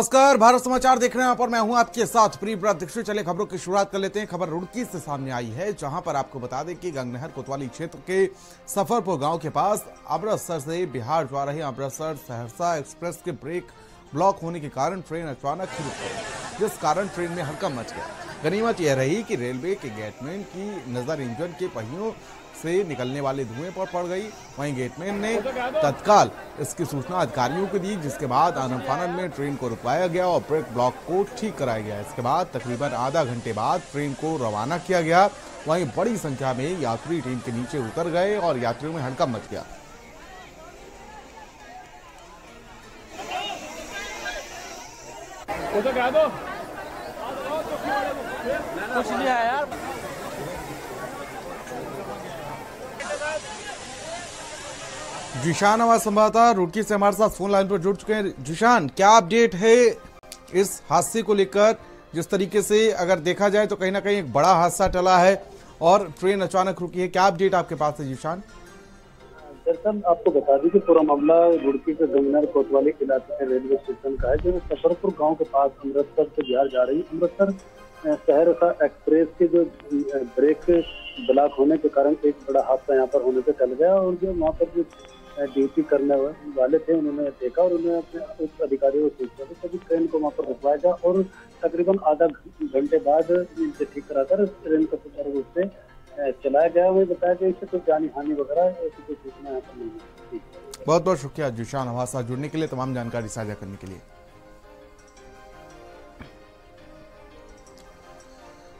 नमस्कार, भारत समाचार देख रहे हैं आप और मैं हूं आपके साथ प्रियव्रत दीक्षित। चले खबरों की शुरुआत कर लेते हैं। खबर रुड़की से सामने आई है, जहां पर आपको बता दें कि गंगनहर कोतवाली क्षेत्र के सफरपुर गांव के पास अमृतसर से बिहार जा रही अमृतसर सहरसा एक्सप्रेस के ब्रेक ब्लॉक होने के कारण ट्रेन अचानक ही रुक गई, जिस कारण ट्रेन में हड़कंप मच गया। गनीमत यह रही कि रेलवे के गेटमैन की नजर इंजन के पहियों से निकलने वाले धुएं पर पड़ गई। वहीं गेटमैन ने तत्काल इसकी सूचना अधिकारियों को दी, जिसके बाद आनन फानन में ट्रेन को रुकवाया गया और ब्रेक ब्लॉक को ठीक कराया गया। इसके बाद तकरीबन आधा घंटे बाद ट्रेन को रवाना किया गया। वहीं बड़ी संख्या में यात्री ट्रेन के नीचे उतर गए और यात्रियों में हड़कंप मच गया। कुछ नहीं है यार। जिशान हमारे संवाददाता रुड़की से हमारे साथ फोन लाइन पर जुड़ चुके हैं। जिशान, क्या अपडेट है इस हादसे को लेकर? जिस तरीके से अगर देखा जाए तो कहीं ना कहीं एक बड़ा हादसा टला है और ट्रेन अचानक रुकी है, क्या अपडेट आपके पास है जिशान? दरअसल आपको बता दें कि पूरा मामला रुड़की के गंगनहर कोतवाली इलाके के रेलवे स्टेशन का है, जो सफरपुर गांव के पास अमृतसर से बिहार जा रही अमृतसर सहरसा एक्सप्रेस के जो ब्रेक ब्लॉक होने के कारण एक बड़ा हादसा यहाँ पर होने से टल गया। और जो वहाँ पर जो ड्यूटी करने वाले थे उन्होंने देखा और उन्होंने अपने उच्च अधिकारियों को सूचना दी, तभी ट्रेन को वहाँ पर रुकवाया गया और तकरीबन आधा घंटे बाद इनसे ठीक कराकर ट्रेन को सुचारू रूप से चलाया गया। वही बताया गया इससे कोई जानी हानि वगैरह ऐसी कोई सूचना यहाँ पर नहीं है। बहुत बहुत शुक्रिया जिशान हमारे साथ जुड़ने के लिए, तमाम जानकारी साझा करने के लिए।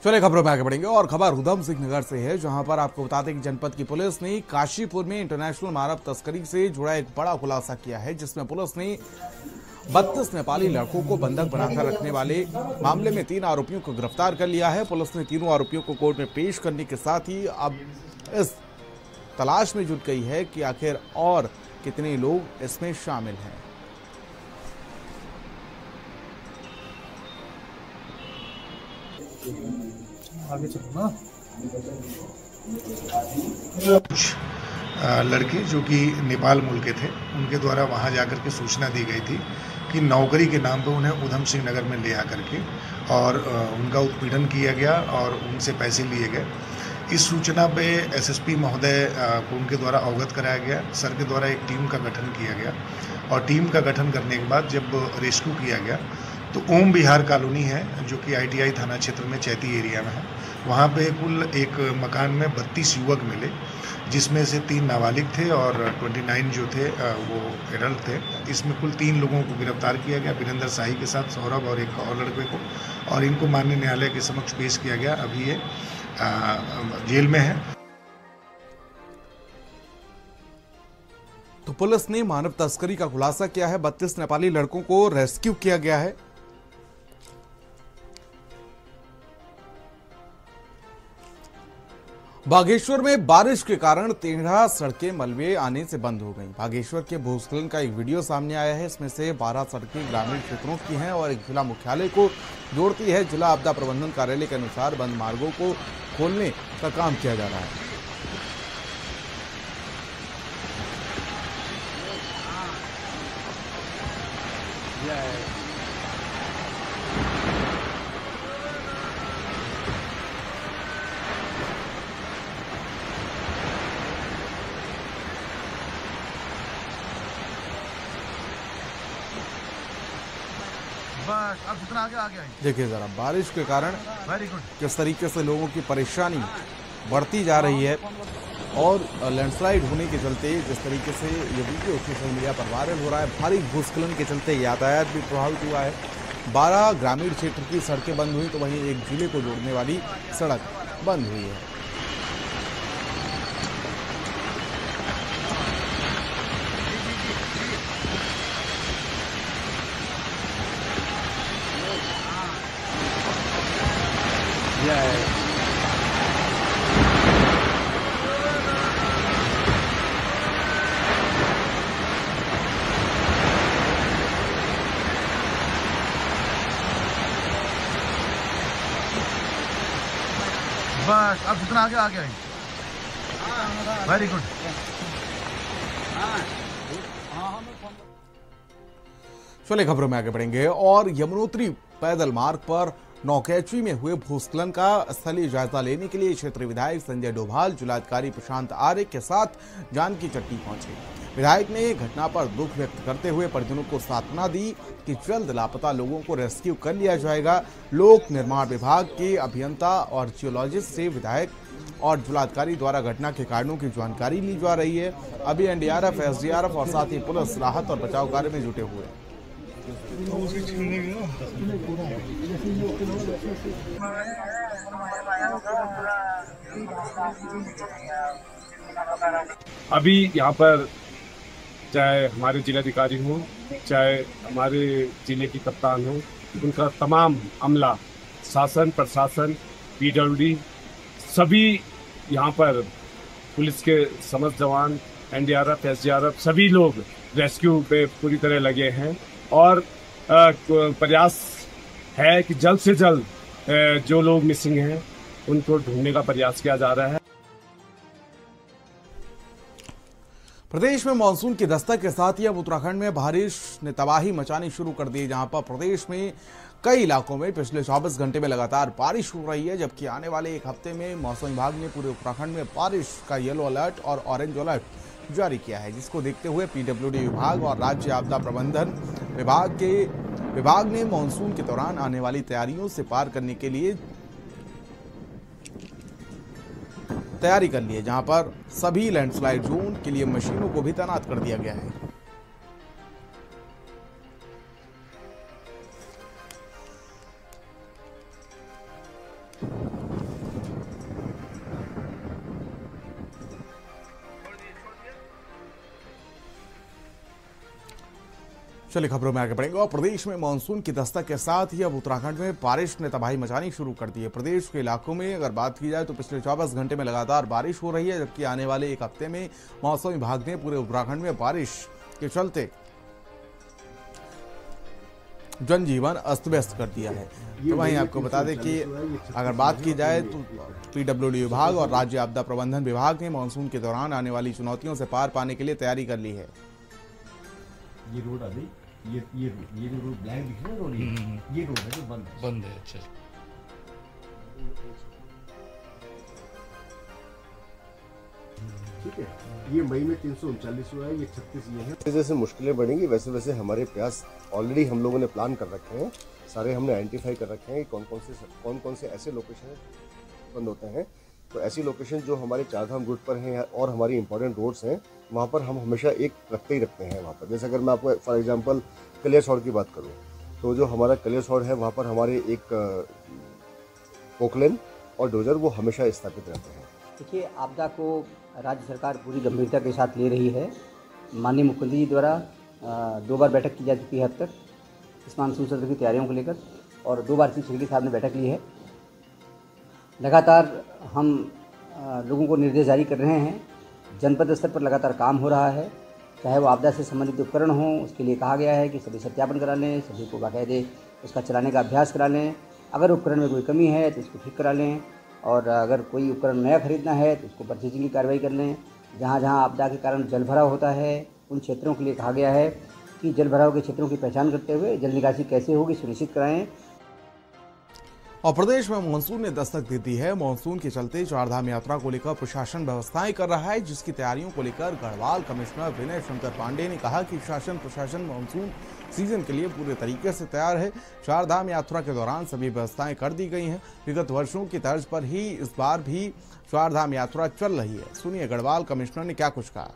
चलिए खबरों में आगे बढ़ेंगे और खबर उधम सिंह नगर से है, जहां पर आपको बता दें कि जनपद की पुलिस ने काशीपुर में इंटरनेशनल मानव तस्करी से जुड़ा एक बड़ा खुलासा किया है, जिसमें पुलिस ने 32 नेपाली लड़कों को बंधक बनाकर रखने वाले मामले में 3 आरोपियों को गिरफ्तार कर लिया है। पुलिस ने तीनों आरोपियों को कोर्ट में पेश करने के साथ ही अब इस तलाश में जुट गई है कि आखिर और कितने लोग इसमें शामिल हैं। आगे चलो ना। लड़के जो कि नेपाल मूल के थे, उनके द्वारा वहां जाकर के सूचना दी गई थी कि नौकरी के नाम पर उन्हें उधम सिंह नगर में ले आकर के और उनका उत्पीड़न किया गया और उनसे पैसे लिए गए। इस सूचना पे एसएसपी महोदय को उनके द्वारा अवगत कराया गया। सर के द्वारा एक टीम का गठन किया गया और टीम का गठन करने के बाद जब रेस्क्यू किया गया तो ओम विहार कॉलोनी है, जो कि आईटीआई थाना क्षेत्र में चैती एरिया में है। वहाँ पे कुल एक मकान में 32 युवक मिले, जिसमें से 3 नाबालिग थे और 29 जो थे वो एडल्ट थे। इसमें कुल 3 लोगों को गिरफ्तार किया गया, वीरेंद्र शाही के साथ सौरभ और एक और लड़के को, और इनको माननीय न्यायालय के समक्ष पेश किया गया। अभी ये जेल में है। तो पुलिस ने मानव तस्करी का खुलासा किया है, 32 नेपाली लड़कों को रेस्क्यू किया गया है। बागेश्वर में बारिश के कारण 13 सड़कें मलबे आने से बंद हो गईं। बागेश्वर के भूस्खलन का एक वीडियो सामने आया है। इसमें से 12 सड़कें ग्रामीण क्षेत्रों की हैं और एक जिला मुख्यालय को जोड़ती है। जिला आपदा प्रबंधन कार्यालय के अनुसार बंद मार्गों को खोलने का काम किया जा रहा है। अब जितना आगे आ गया। देखिए जरा बारिश के कारण किस तरीके से लोगों की परेशानी बढ़ती जा रही है और लैंडस्लाइड होने के चलते जिस तरीके से ये वीडियो सोशल मीडिया पर वायरल हो रहा है, भारी भूस्खलन के चलते यातायात भी प्रभावित हुआ है। 12 ग्रामीण क्षेत्र की सड़कें बंद हुई तो वहीं एक जिले को जोड़ने वाली सड़क बंद हुई है। बस अब जितना आगे आ गया। Very good. चलिए खबरों में आगे बढ़ेंगे और यमुनोत्री पैदल मार्ग पर नौकेची में हुए भूस्खलन का स्थलीय जायजा लेने के लिए क्षेत्रीय विधायक संजय डोभाल जिलाधिकारी प्रशांत आर्य के साथ जानकी चट्टी पहुंचे। विधायक ने घटना पर दुख व्यक्त करते हुए परिजनों को सांत्वना दी कि जल्द लापता लोगों को रेस्क्यू कर लिया जाएगा। लोक निर्माण विभाग के अभियंता और जियोलॉजिस्ट से विधायक और जिलाधिकारी द्वारा घटना के कारणों की जानकारी ली जा रही है। अभी एनडीआरएफ, एसडीआरएफ और साथ ही पुलिस राहत और बचाव कार्य में जुटे हुए हैं। अभी यहाँ पर चाहे हमारे जिलाधिकारी हो, चाहे हमारे जिले की कप्तान हो, उनका तमाम अमला, शासन प्रशासन, पीडब्ल्यूडी, सभी यहाँ पर पुलिस के समस्त जवान, एनडीआरएफ, एसडीआरएफ, सभी लोग रेस्क्यू पे पूरी तरह लगे हैं और प्रयास है कि जल्द से जल्द जो लोग मिसिंग हैं उनको ढूंढने का प्रयास किया जा रहा है। प्रदेश में मानसून की दस्तक के साथ ही अब उत्तराखंड में बारिश ने तबाही मचानी शुरू कर दी, जहां पर प्रदेश में कई इलाकों में पिछले 24 घंटे में लगातार बारिश हो रही है, जबकि आने वाले एक हफ्ते में मौसम विभाग ने पूरे उत्तराखंड में बारिश का येलो अलर्ट और ऑरेंज अलर्ट जारी किया है, जिसको देखते हुए पीडब्ल्यूडी विभाग और राज्य आपदा प्रबंधन विभाग ने मानसून के दौरान आने वाली तैयारियों से पार करने के लिए तैयारी कर ली है, जहां पर सभी लैंडस्लाइड जोन के लिए मशीनों को भी तैनात कर दिया गया है। चलिए खबरों में आगे बढ़ेंगे और प्रदेश में मानसून की दस्तक के साथ ही अब उत्तराखंड में बारिश ने तबाही मचानी शुरू कर दी है। प्रदेश के इलाकों में अगर बात की जाए तो पिछले 24 घंटे में लगातार बारिश हो रही है, जबकि आने वाले एक हफ्ते में मौसम विभाग ने पूरे उत्तराखंड में बारिश के चलते जनजीवन अस्त व्यस्त कर दिया है। तो वहीं आपको बता दें कि अगर बात की जाए तो पीडब्ल्यूडी विभाग और राज्य आपदा प्रबंधन विभाग ने मानसून के दौरान आने वाली चुनौतियों से पार पाने के लिए तैयारी कर ली है। ये रोड अभी ये जो रोड ब्लैक दिख रहा है रोड, ये रोड है जो बंद है। अच्छा, ठीक है। ये मई में 339 हुआ है, ये 36 ये है। जैसे जैसे मुश्किलें बढ़ेंगी वैसे वैसे हमारे प्रयास ऑलरेडी हम लोगों ने प्लान कर रखे हैं, सारे हमने आइडेंटिफाई कर रखे हैं कि कौन से ऐसे लोकेशन बंद होते हैं। तो ऐसी लोकेशन जो हमारे चारधाम रूट पर हैं और हमारी इंपॉर्टेंट रोड्स हैं, वहाँ पर हम हमेशा एक रखते ही रखते हैं वहाँ पर। जैसे अगर मैं आपको फॉर एग्जांपल कलियासौड़ की बात करूँ तो जो हमारा कलियासौड़ है वहाँ पर हमारे एक पोकलेन और डोजर वो हमेशा स्थापित रहते हैं। देखिए, आपदा को राज्य सरकार पूरी गंभीरता के साथ ले रही है। माननीय मुख्यमंत्री जी द्वारा 2 बार बैठक की जा चुकी है अब तक इस मानसून सत्र की तैयारियों को लेकर, और 2 बार चीफ सेक्रेटरी साहब ने बैठक ली है। लगातार हम लोगों को निर्देश जारी कर रहे हैं। जनपद स्तर पर लगातार काम हो रहा है, चाहे वो आपदा से संबंधित उपकरण हो, उसके लिए कहा गया है कि सभी सत्यापन करा लें, सभी को बाकायदे उसका चलाने का अभ्यास करा लें। अगर उपकरण में कोई कमी है तो उसको ठीक करा लें, और अगर कोई उपकरण नया खरीदना है तो उसको परचेजिंग की कार्रवाई कर लें। जहाँ जहाँ आपदा के कारण जल भराव होता है उन क्षेत्रों के लिए कहा गया है कि जल भराव के क्षेत्रों की पहचान करते हुए जल निकासी कैसे होगी सुनिश्चित कराएं। और प्रदेश में मानसून ने दस्तक दे दी है। मानसून के चलते चारधाम यात्रा को लेकर प्रशासन व्यवस्थाएं कर रहा है, जिसकी तैयारियों को लेकर गढ़वाल कमिश्नर विनय शंकर पांडे ने कहा कि शासन प्रशासन मानसून सीजन के लिए पूरे तरीके से तैयार है। चारधाम यात्रा के दौरान सभी व्यवस्थाएं कर दी गई हैं। विगत वर्षों की तर्ज पर ही इस बार भी चारधाम यात्रा चल रही है। सुनिए गढ़वाल कमिश्नर ने क्या कुछ कहा।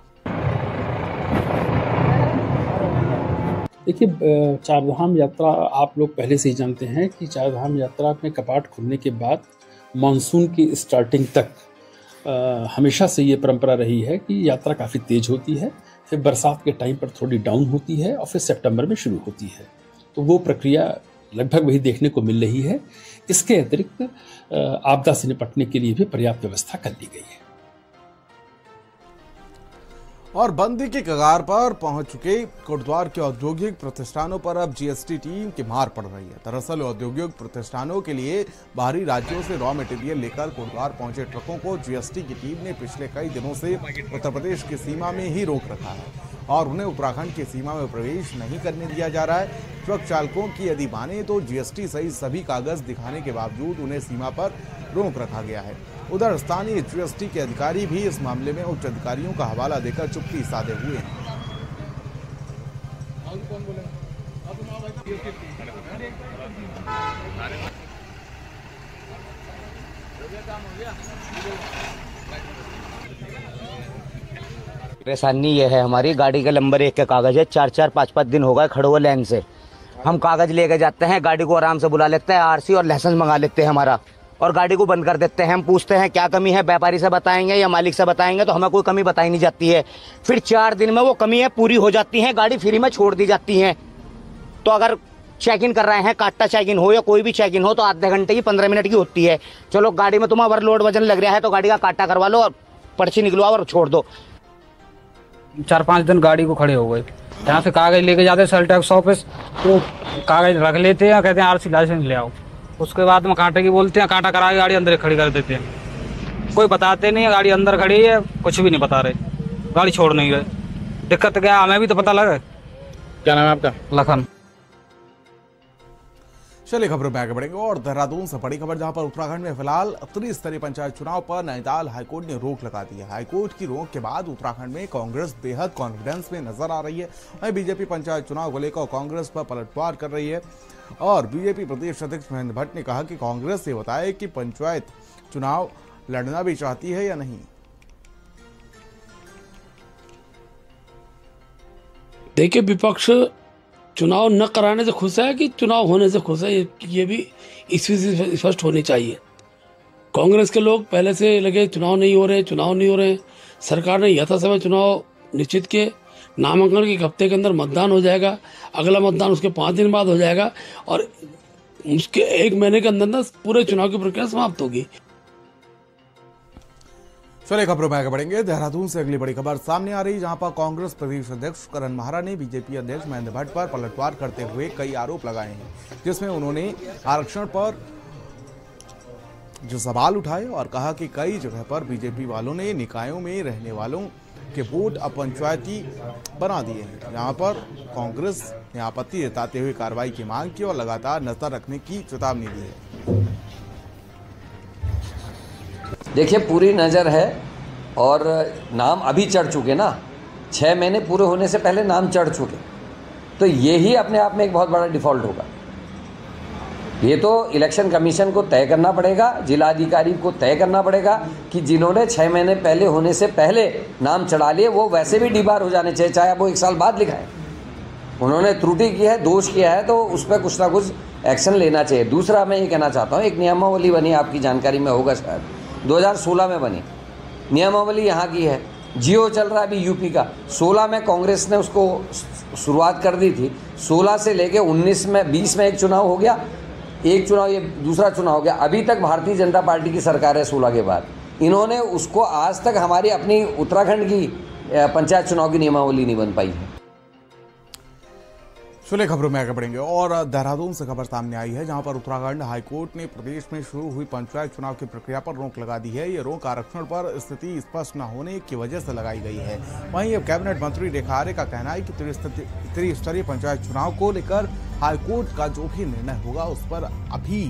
देखिए, चारधाम यात्रा आप लोग पहले से ही जानते हैं कि चारधाम यात्रा में कपाट खुलने के बाद मानसून की स्टार्टिंग तक हमेशा से ये परंपरा रही है कि यात्रा काफ़ी तेज़ होती है, फिर बरसात के टाइम पर थोड़ी डाउन होती है और फिर सितंबर में शुरू होती है। तो वो प्रक्रिया लगभग वही देखने को मिल रही है। इसके अतिरिक्त आपदा से निपटने के लिए भी पर्याप्त व्यवस्था कर ली गई है। और बंदी के कगार पर पहुंच चुके कोटद्वार के औद्योगिक प्रतिष्ठानों पर अब जीएसटी टीम की मार पड़ रही है। दरअसल औद्योगिक प्रतिष्ठानों के लिए बाहरी राज्यों से रॉ मटेरियल लेकर कोटद्वार पहुंचे ट्रकों को जीएसटी की टीम ने पिछले कई दिनों से उत्तर प्रदेश की सीमा में ही रोक रखा है और उन्हें उत्तराखंड की सीमा में प्रवेश नहीं करने दिया जा रहा है। ट्रक चालकों की यदि माने तो जीएसटी सहित सभी कागज दिखाने के बावजूद उन्हें सीमा पर रोक रखा गया है। उधर स्थानीय जीएसटी के अधिकारी भी इस मामले में उच्च अधिकारियों का हवाला देकर चुप्पी साधे हुए हैं। परेशानी ये है, हमारी गाड़ी का नंबर 1 के कागज है, 4-4, 5-5 दिन हो गए खड़े हुए लाइन से। हम कागज लेके जाते हैं, गाड़ी को आराम से बुला लेते हैं, आरसी और लाइसेंस मंगा लेते हैं हमारा, और गाड़ी को बंद कर देते हैं। हम पूछते हैं क्या कमी है, व्यापारी से बताएंगे या मालिक से बताएंगे, तो हमें कोई कमी बताई नहीं जाती है। फिर 4 दिन में वो कमी है पूरी हो जाती है, गाड़ी फ्री में छोड़ दी जाती है। तो अगर चेक इन कर रहे हैं, काटा चेक इन हो या कोई भी चेक इन हो, तो आधे घंटे की 15 मिनट की होती है। चलो गाड़ी में तुम्हें ओवरलोड वजन लग रहा है तो गाड़ी का काटा करवा लो और पर्ची निकलवाओ और छोड़ दो। 4-5 दिन गाड़ी को खड़े हो गए, यहाँ से कागज लेके जाते सेल टैक्स ऑफिस, तो कागज रख लेते हैं, कहते हैं आरसी लाइसेंस ले आओ। उसके बाद में कांटे की बोलते हैं, कांटा करा के गाड़ी अंदर खड़ी कर देते हैं। कोई बताते नहीं है, गाड़ी अंदर खड़ी है, कुछ भी नहीं बता रहे, गाड़ी छोड़ नहीं रहे। दिक्कत क्या, हमें भी तो पता लगे। क्या नाम है आपका? लखन। चलिए खबरों में आगे बढ़ेंगे और देहरादून से बड़ी खबर, जहां पर उत्तराखंड में फिलहाल त्रिस्तरीय पंचायत चुनाव पर नैनीताल हाईकोर्ट ने रोक लगा दी है। हाईकोर्ट की रोक के बाद उत्तराखंड में कांग्रेस बेहद कॉन्फिडेंस में नजर आ रही है। वहीं बीजेपी पंचायत चुनाव को लेकर कांग्रेस पर पलटवार कर रही है और बीजेपी प्रदेश अध्यक्ष महेंद्र भट्ट ने कहा कि कांग्रेस ये बताए कि पंचायत चुनाव लड़ना भी चाहती है या नहीं। देखिए, विपक्ष चुनाव न कराने से खुश है कि चुनाव होने से खुश है, ये भी इसमें स्पष्ट होनी चाहिए। कांग्रेस के लोग पहले से लगे चुनाव नहीं हो रहे। सरकार ने यथासमय चुनाव निश्चित किए, नामांकन के हफ्ते के अंदर मतदान हो जाएगा, अगला मतदान उसके 5 दिन बाद हो जाएगा और उसके 1 महीने के अंदर पूरे चुनाव की प्रक्रिया समाप्त होगी। चलिए खबरों में आगे बढ़ेंगे। देहरादून से अगली बड़ी खबर सामने आ रही, जहां पर कांग्रेस प्रदेश अध्यक्ष करण माहरा ने बीजेपी अध्यक्ष महेंद्र भट्ट पर पलटवार करते हुए कई आरोप लगाए हैं, जिसमें उन्होंने आरक्षण पर जो सवाल उठाए और कहा कि कई जगह पर बीजेपी वालों ने निकायों में रहने वालों के वोट अब पंचायती बना दिए हैं। यहाँ पर कांग्रेस ने आपत्ति जताते हुए कार्रवाई की मांग की और लगातार नजर रखने की चेतावनी दी है। देखिए, पूरी नज़र है और नाम अभी चढ़ चुके ना, 6 महीने पूरे होने से पहले नाम चढ़ चुके, तो ये ही अपने आप में एक बहुत बड़ा डिफ़ॉल्ट होगा। ये तो इलेक्शन कमीशन को तय करना पड़ेगा, जिलाधिकारी को तय करना पड़ेगा कि जिन्होंने 6 महीने पहले होने से पहले नाम चढ़ा लिए वो वैसे भी डिबार हो जाने चाहिए, चाहे वो 1 साल बाद लिखाएं। उन्होंने त्रुटि की है, दोष किया है, तो उस पर कुछ ना कुछ एक्शन लेना चाहिए। दूसरा मैं ये कहना चाहता हूँ, एक नियमावली बनी, आपकी जानकारी में होगा शायद, 2016 में बनी नियमावली यहाँ की है। जियो चल रहा है अभी यूपी का, 16 में कांग्रेस ने उसको शुरुआत कर दी थी, 16 से लेके 19 में 20 में एक चुनाव हो गया, एक चुनाव ये दूसरा चुनाव हो गया, अभी तक भारतीय जनता पार्टी की सरकार है 16 के बाद। इन्होंने उसको आज तक हमारी अपनी उत्तराखंड की पंचायत चुनाव की नियमावली नहीं बन पाई है। चलिए खबरों में आगे बढ़ेंगे और देहरादून से खबर सामने आई है, जहां पर उत्तराखंड हाईकोर्ट ने प्रदेश में शुरू हुई पंचायत चुनाव की प्रक्रिया पर रोक लगा दी है। ये रोक आरक्षण पर स्थिति स्पष्ट न होने की वजह से लगाई गई है। वहीं अब कैबिनेट मंत्री रेखा आर्य का कहना है कि त्रिस्तरीय पंचायत चुनाव को लेकर हाईकोर्ट का जो भी निर्णय होगा उस पर अभी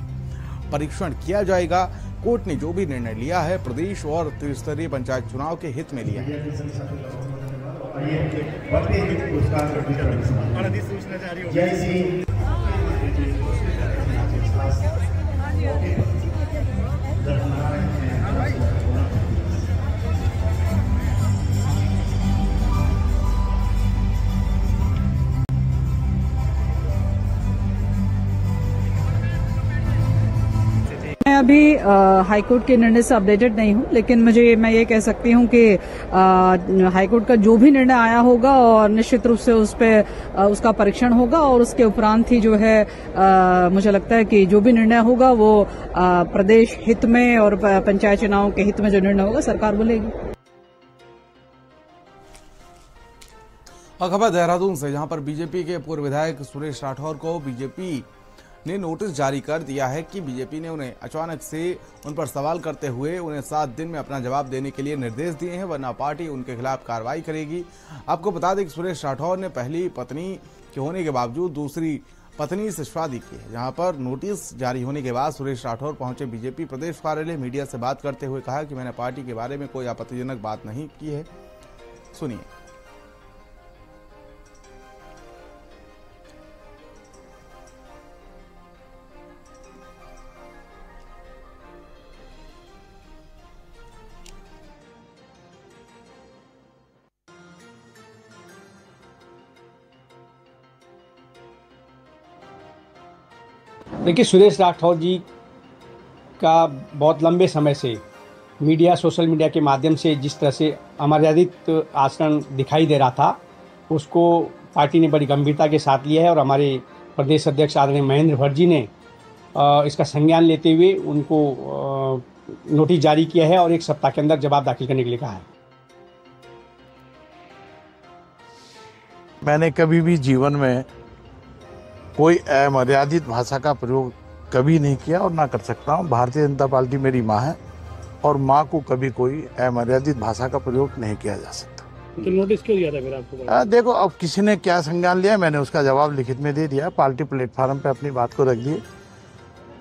परीक्षण किया जाएगा। कोर्ट ने जो भी निर्णय लिया है प्रदेश और त्रिस्तरीय पंचायत चुनाव के हित में लिया है। मैं अभी हाईकोर्ट के निर्णय से अपडेटेड नहीं हूं, लेकिन मैं ये कह सकती हूं कि हाईकोर्ट का जो भी निर्णय आया होगा और निश्चित रूप से उस पर उसका परीक्षण होगा और उसके उपरांत ही जो है मुझे लगता है कि जो भी निर्णय होगा वो प्रदेश हित में और पंचायत चुनाव के हित में जो निर्णय होगा सरकार बोलेगी। और खबर देहरादून से, जहां पर बीजेपी के पूर्व विधायक सुरेश राठौर को बीजेपी ने नोटिस जारी कर दिया है कि बीजेपी ने उन्हें अचानक से उन पर सवाल करते हुए उन्हें 7 दिन में अपना जवाब देने के लिए निर्देश दिए हैं, वरना पार्टी उनके खिलाफ कार्रवाई करेगी। आपको बता दें कि सुरेश राठौर ने पहली पत्नी के होने के बावजूद दूसरी पत्नी से शादी की है। जहां पर नोटिस जारी होने के बाद सुरेश राठौर पहुंचे बीजेपी प्रदेश कार्यालय। मीडिया से बात करते हुए कहा कि मैंने पार्टी के बारे में कोई आपत्तिजनक बात नहीं की है। सुनिए। देखिए, सुरेश राठौर जी का बहुत लंबे समय से मीडिया, सोशल मीडिया के माध्यम से जिस तरह से अमर्यादित आचरण दिखाई दे रहा था, उसको पार्टी ने बड़ी गंभीरता के साथ लिया है और हमारे प्रदेश अध्यक्ष आदरणीय महेंद्र भट्ट जी ने इसका संज्ञान लेते हुए उनको नोटिस जारी किया है और 1 सप्ताह के अंदर जवाब दाखिल करने के लिए कहा है। मैंने कभी भी जीवन में कोई अमर्यादित भाषा का प्रयोग कभी नहीं किया और ना कर सकता हूँ। भारतीय जनता पार्टी मेरी माँ है और माँ को कभी कोई अमर्यादित भाषा का प्रयोग नहीं किया जा सकता। तो नोटिस क्यों दिया था फिर आपको? देखो, अब किसी ने क्या संज्ञान लिया, मैंने उसका जवाब लिखित में दे दिया। पार्टी प्लेटफार्म पे अपनी बात को रख दी।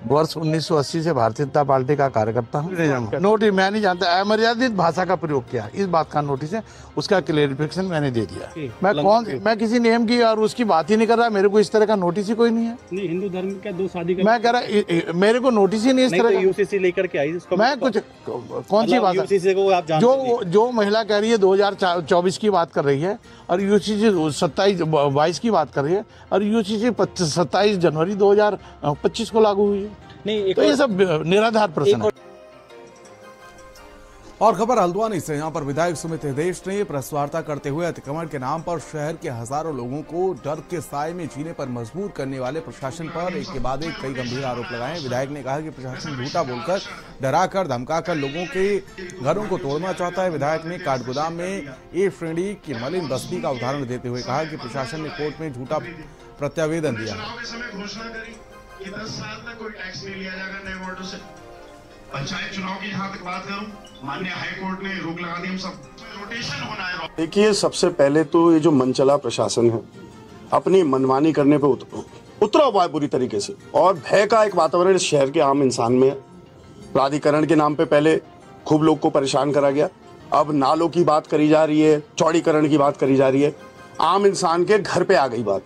वर्ष 1980 से भारतीय जनता पार्टी का कार्यकर्ता हूँ। नोटिस मैं नहीं जानता अमर्यादित भाषा का प्रयोग किया, इस बात का नोटिस है, उसका क्लेरिफिकेशन मैंने दे दिया। मैं किसी नियम की और उसकी बात ही नहीं कर रहा। मेरे को इस तरह का नोटिस ही कोई नहीं है। नहीं, हिंदू धर्म का 2 शादी मैं कह रहा मेरे को नोटिस ही नहीं इस तरह। यूसीसी लेकर के आई, मैं कुछ कौन सी बात यूसीसी को आप जो महिला कह रही है 2024 की बात कर रही है और यूसीसी 22 की बात कर रही है और यूसीसी 27 जनवरी 2025 को लागू हुई है। नहीं, तो ये सब निराधार प्रश्न है। और खबर हल्द्वानी से, यहाँ पर विधायक सुमित हृदेश ने प्रेस वार्ता करते हुए अतिक्रमण के नाम पर शहर के हजारों लोगों को डर के साए में जीने पर मजबूर करने वाले प्रशासन पर एक के बाद एक कई गंभीर आरोप लगाए। विधायक ने कहा कि प्रशासन झूठा बोलकर, डराकर, धमकाकर लोगों के घरों को तोड़ना चाहता है। विधायक ने काठगोदाम में ए श्रेणी की मलिन बस्ती का उदाहरण देते हुए कहा कि प्रशासन ने कोर्ट में झूठा प्रत्यावेदन दिया है। 10 साल तक कोई टैक्स नहीं लिया जाएगा नए वार्डों से। पंचायत चुनाव की जहां तक बात करूं, माननीय हाई कोर्ट ने रोक लगा दी। हम सब रोटेशन होना है। देखिए, सबसे पहले तो ये जो मनचला प्रशासन है, अपनी मनमानी करने पे उतरा हुआ है बुरी तरीके से और भय का एक वातावरण शहर के आम इंसान में है। प्राधिकरण के नाम पे पहले खूब लोग को परेशान करा गया, अब नालों की बात करी जा रही है, चौड़ीकरण की बात करी जा रही है। आम इंसान के घर पे आ गई बात।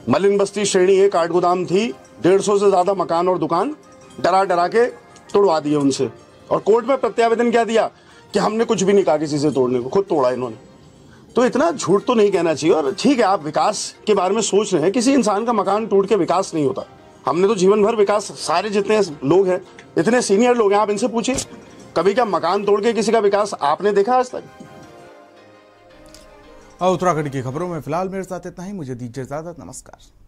मलिन बस्ती श्रेणी है, काठगोदाम थी, 150 से ज्यादा मकान और दुकान डरा डरा के तोड़वा दिए उनसे और कोर्ट में प्रत्यावेदन क्या दिया कि हमने कुछ भी नहीं कहा किसी से तोड़ने को, खुद तोड़ा इन्होंने। तो इतना झूठ तो नहीं कहना चाहिए। और ठीक है, आप विकास के बारे में सोच रहे हैं, किसी इंसान का मकान टूट के विकास नहीं होता। हमने तो जीवन भर विकास, सारे जितने लोग हैं, इतने सीनियर लोग हैं, आप इनसे पूछिए कभी क्या मकान तोड़ के किसी का विकास आपने देखा आज तक? उत्तराखंड की खबरों में फिलहाल मेरे साथ इतना ही। मुझे दीजिए इजाजत। नमस्कार।